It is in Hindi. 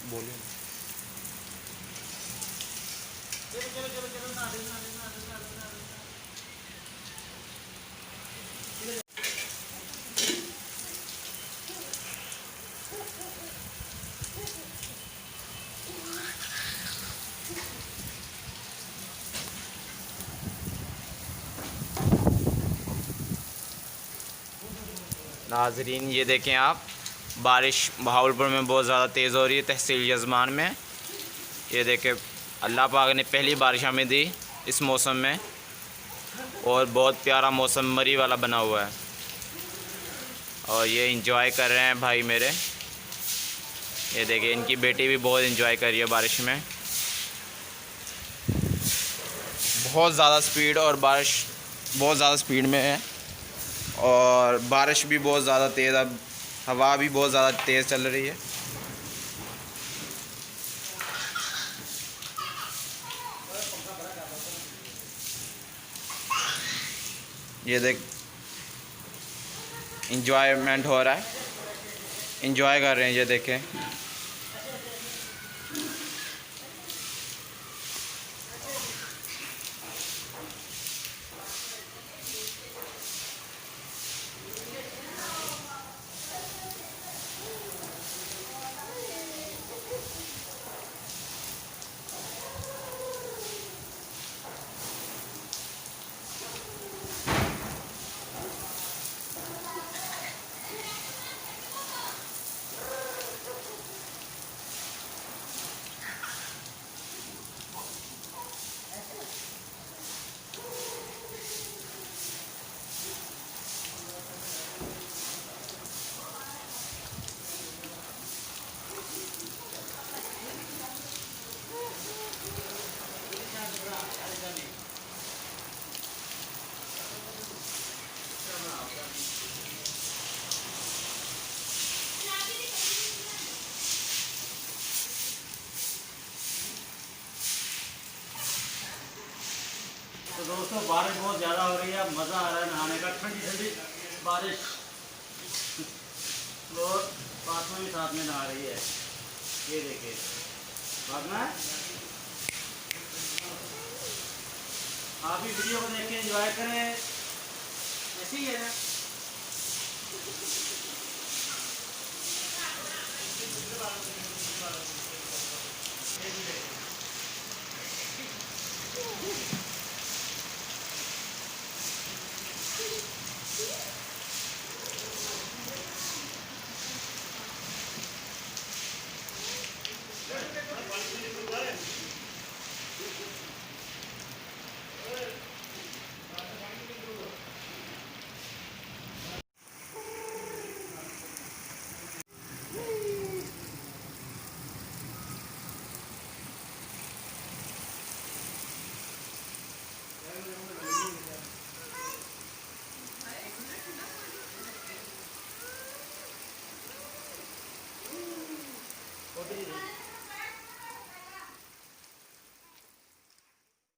बोलिए। नाजरीन ये देखें आप, बारिश बहावलपुर में बहुत ज़्यादा तेज़ हो रही है, तहसील यज़मान में। ये देखें, अल्लाह पाक ने पहली बारिश हमें दी इस मौसम में, और बहुत प्यारा मौसम मरी वाला बना हुआ है। और ये इंजॉय कर रहे हैं भाई मेरे। ये देखिए, इनकी बेटी भी बहुत इंजॉय कर रही है बारिश में। बहुत ज़्यादा स्पीड, और बारिश बहुत ज़्यादा स्पीड में है, और बारिश भी बहुत ज़्यादा तेज़, अब हवा भी बहुत ज़्यादा तेज़ चल रही है। ये देख, इंजॉयमेंट हो रहा है, इंजॉय कर रहे हैं। ये देखें, तो दोस्तों बारिश बहुत ज़्यादा हो रही है, मज़ा आ रहा है नहाने का, ठंडी ठंडी बारिश, और पाँचों भी साथ में नहा रही है। ये देखिए, भागना है। आप भी वीडियो को देख के एंजॉय करें, ऐसे ही है ना।